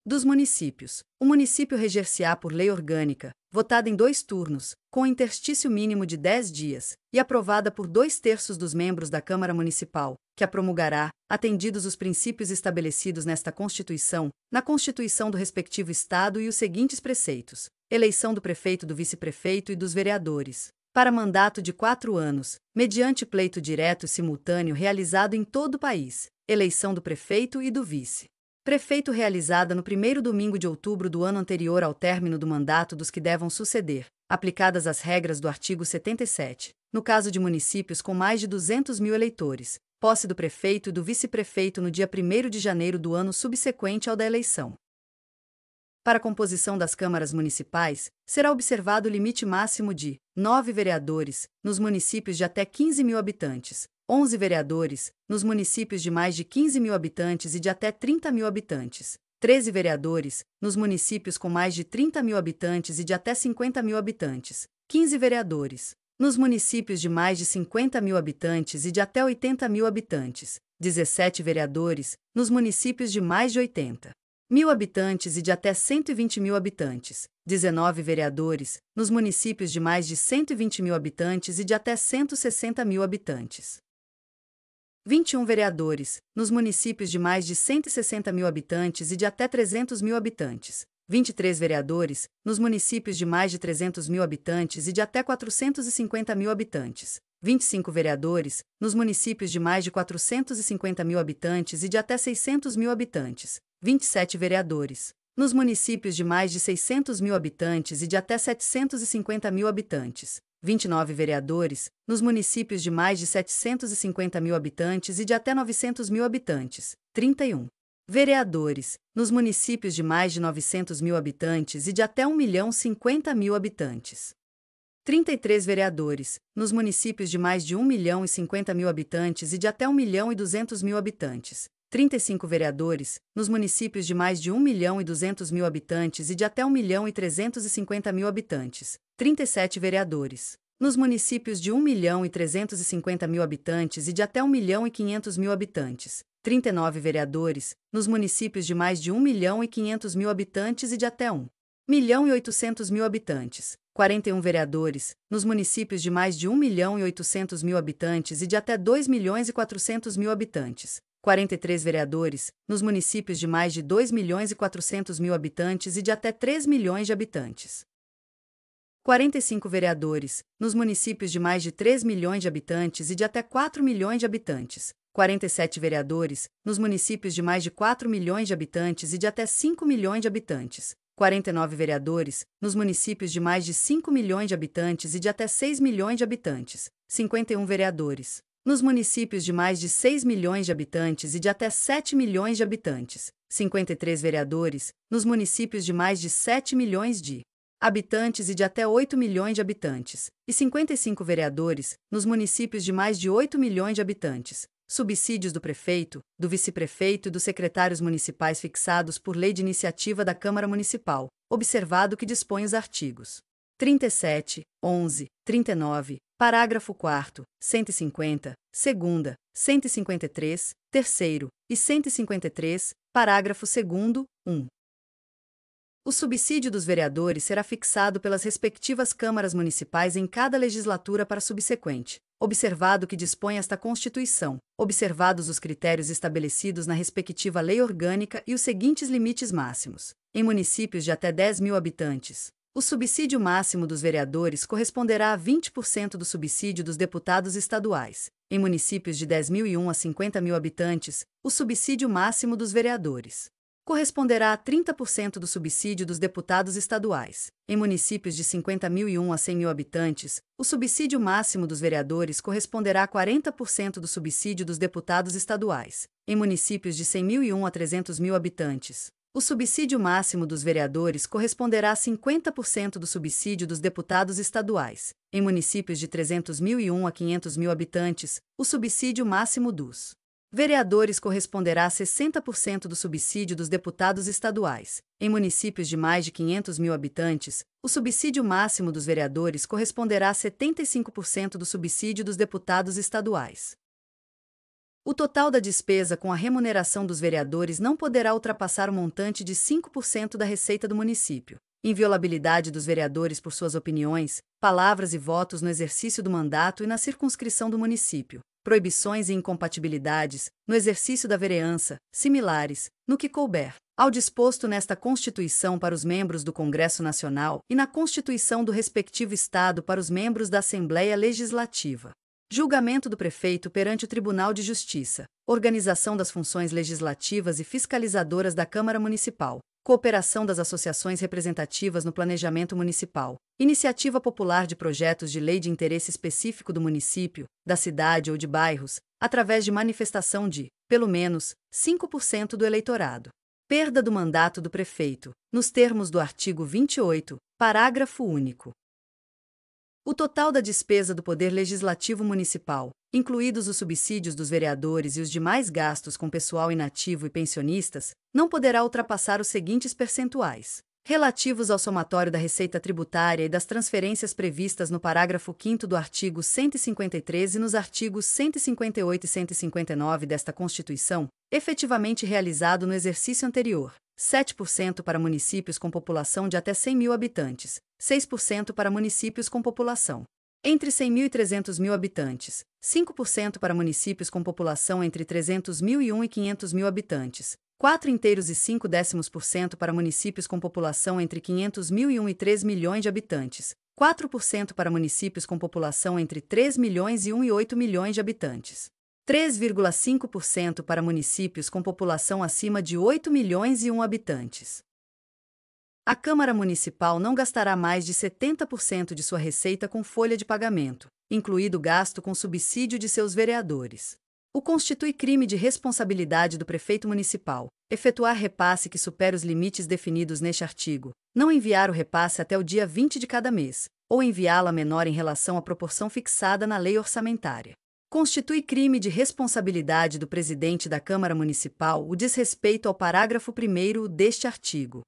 Dos municípios. O município reger-se-á por lei orgânica, votada em 2 turnos, com interstício mínimo de 10 dias, e aprovada por 2/3 dos membros da Câmara Municipal, que a promulgará, atendidos os princípios estabelecidos nesta Constituição, na Constituição do respectivo Estado e os seguintes preceitos: eleição do prefeito, do vice-prefeito e dos vereadores, para mandato de 4 anos, mediante pleito direto e simultâneo realizado em todo o país, eleição do prefeito e do vice-prefeito realizada no primeiro domingo de outubro do ano anterior ao término do mandato dos que devam suceder, aplicadas as regras do artigo 77, no caso de municípios com mais de 200 mil eleitores, posse do prefeito e do vice-prefeito no dia 1º de janeiro do ano subsequente ao da eleição. Para a composição das câmaras municipais, será observado o limite máximo de 9 vereadores, nos municípios de até 15 mil habitantes, 11 vereadores, nos municípios de mais de 15 mil habitantes e de até 30 mil habitantes, 13 vereadores, nos municípios com mais de 30 mil habitantes e de até 50 mil habitantes, 15 vereadores, nos municípios de mais de 50 mil habitantes e de até 80 mil habitantes, 17 vereadores, nos municípios de mais de 80 mil habitantes e de até 120 mil habitantes, 19 vereadores, nos municípios de mais de 120 mil habitantes e de até 160 mil habitantes. 21 vereadores, nos municípios de mais de 160 mil habitantes e de até 300 mil habitantes. 23 vereadores, nos municípios de mais de 300 mil habitantes e de até 450 mil habitantes. 25 vereadores, nos municípios de mais de 450 mil habitantes e de até 600 mil habitantes. 27 vereadores, nos municípios de mais de 600 mil habitantes e de até 750 mil habitantes. 29 vereadores, nos municípios de mais de 750 mil habitantes e de até 900 mil habitantes. 31 vereadores, nos municípios de mais de 900 mil habitantes e de até 1.050.000 habitantes. 33 vereadores, nos municípios de mais de 1.050.000 habitantes e de até 1.200.000 habitantes. 35 vereadores, nos municípios de mais de 1.200.000 habitantes e de até 1.350.000 habitantes. 37 vereadores, nos municípios de 1.350.000 habitantes e de até 1.500.000 habitantes. 39 vereadores, nos municípios de mais de 1.500.000 habitantes e de até 1.800.000 habitantes. 41 vereadores, nos municípios de mais de 1.800.000 habitantes e de até 2.400.000 habitantes. 43 vereadores, nos municípios de mais de 2.400.000 habitantes e de até 3 milhões de habitantes. 45 vereadores, nos municípios de mais de 3 milhões de habitantes e de até 4 milhões de habitantes. 47 vereadores, nos municípios de mais de 4 milhões de habitantes e de até 5 milhões de habitantes. 49 vereadores, nos municípios de mais de 5 milhões de habitantes e de até 6 milhões de habitantes. 51 vereadores, nos municípios de mais de 6 milhões de habitantes e de até 7 milhões de habitantes. 53 vereadores, nos municípios de mais de 7 milhões de habitantes e de até 8 milhões de habitantes. E 55 vereadores, nos municípios de mais de 8 milhões de habitantes. Subsídios do prefeito, do vice-prefeito e dos secretários municipais fixados por lei de iniciativa da Câmara Municipal, observado que dispõe os artigos 37, 11, 39, parágrafo 4º, 150, 2º, 153, 3º e 153, parágrafo 2º, 1. O subsídio dos vereadores será fixado pelas respectivas câmaras municipais em cada legislatura para subsequente, observado que dispõe esta Constituição, observados os critérios estabelecidos na respectiva lei orgânica e os seguintes limites máximos. Em municípios de até 10 mil habitantes, o subsídio máximo dos vereadores corresponderá a 20% do subsídio dos deputados estaduais. Em municípios de 10.001 a 50 mil habitantes, o subsídio máximo dos vereadores corresponderá a 30% do subsídio dos deputados estaduais. Em municípios de 50.001 a 100 mil habitantes, o subsídio máximo dos vereadores corresponderá a 40% do subsídio dos deputados estaduais. Em municípios de 100.001 a 300 mil habitantes, o subsídio máximo dos vereadores corresponderá a 50% do subsídio dos deputados estaduais. Em municípios de 300.001 a 500 mil habitantes, o subsídio máximo dos vereadores corresponderá a 60% do subsídio dos deputados estaduais. Em municípios de mais de 500 mil habitantes, o subsídio máximo dos vereadores corresponderá a 75% do subsídio dos deputados estaduais. O total da despesa com a remuneração dos vereadores não poderá ultrapassar o montante de 5% da receita do município. Inviolabilidade dos vereadores por suas opiniões, palavras e votos no exercício do mandato e na circunscrição do município. Proibições e incompatibilidades, no exercício da vereança, similares, no que couber, ao disposto nesta Constituição para os membros do Congresso Nacional e na Constituição do respectivo Estado para os membros da Assembleia Legislativa. Julgamento do prefeito perante o Tribunal de Justiça. Organização das funções legislativas e fiscalizadoras da Câmara Municipal. Cooperação das associações representativas no planejamento municipal. Iniciativa popular de projetos de lei de interesse específico do município, da cidade ou de bairros, através de manifestação de, pelo menos, 5% do eleitorado. Perda do mandato do prefeito, nos termos do artigo 28, parágrafo único. O total da despesa do Poder Legislativo Municipal, incluídos os subsídios dos vereadores e os demais gastos com pessoal inativo e pensionistas, não poderá ultrapassar os seguintes percentuais: relativos ao somatório da receita tributária e das transferências previstas no parágrafo 5º do artigo 153 e nos artigos 158 e 159 desta Constituição, efetivamente realizado no exercício anterior. 7% para municípios com população de até 100 mil habitantes, 6% para municípios com população entre 100 mil e 300 mil habitantes, 5% para municípios com população entre 300.001 e 500 mil habitantes, 4,5% para municípios com população entre 500.001 e 3 milhões de habitantes, 4% para municípios com população entre 3 milhões e 1 e 8 milhões de habitantes. 3,5% para municípios com população acima de 8 milhões e 1 habitantes. A Câmara Municipal não gastará mais de 70% de sua receita com folha de pagamento, incluído o gasto com subsídio de seus vereadores. O constitui crime de responsabilidade do prefeito municipal efetuar repasse que supere os limites definidos neste artigo, não enviar o repasse até o dia 20 de cada mês, ou enviá-la menor em relação à proporção fixada na lei orçamentária. Constitui crime de responsabilidade do presidente da Câmara Municipal o desrespeito ao parágrafo 1º deste artigo.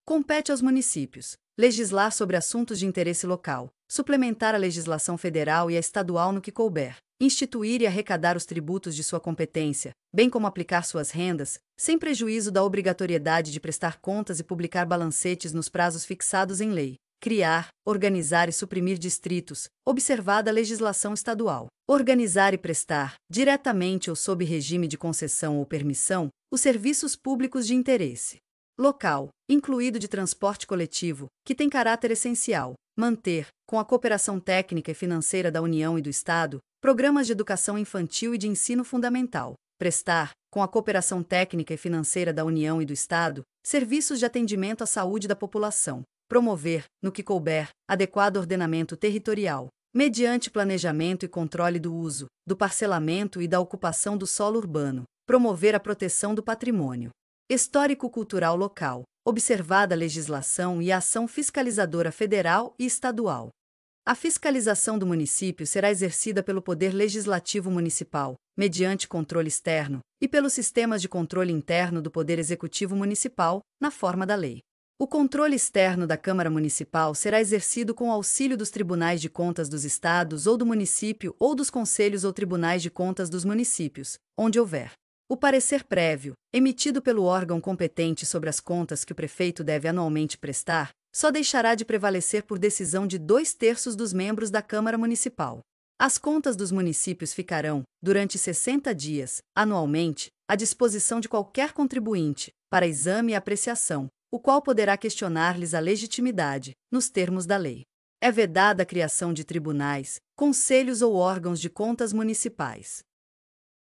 Compete aos municípios legislar sobre assuntos de interesse local, suplementar a legislação federal e a estadual no que couber, instituir e arrecadar os tributos de sua competência, bem como aplicar suas rendas, sem prejuízo da obrigatoriedade de prestar contas e publicar balancetes nos prazos fixados em lei. Criar, organizar e suprimir distritos, observada a legislação estadual. Organizar e prestar, diretamente ou sob regime de concessão ou permissão, os serviços públicos de interesse local, incluído de transporte coletivo, que tem caráter essencial. Manter, com a cooperação técnica e financeira da União e do Estado, programas de educação infantil e de ensino fundamental. Prestar, com a cooperação técnica e financeira da União e do Estado, serviços de atendimento à saúde da população. Promover, no que couber, adequado ordenamento territorial, mediante planejamento e controle do uso, do parcelamento e da ocupação do solo urbano. Promover a proteção do patrimônio histórico-cultural local, observada a legislação e a ação fiscalizadora federal e estadual. A fiscalização do município será exercida pelo Poder Legislativo Municipal, mediante controle externo, e pelos sistemas de controle interno do Poder Executivo Municipal, na forma da lei. O controle externo da Câmara Municipal será exercido com o auxílio dos tribunais de contas dos estados ou do município ou dos conselhos ou tribunais de contas dos municípios, onde houver. O parecer prévio, emitido pelo órgão competente sobre as contas que o prefeito deve anualmente prestar, só deixará de prevalecer por decisão de 2/3 dos membros da Câmara Municipal. As contas dos municípios ficarão, durante 60 dias, anualmente, à disposição de qualquer contribuinte, para exame e apreciação, o qual poderá questionar-lhes a legitimidade, nos termos da lei. É vedada a criação de tribunais, conselhos ou órgãos de contas municipais.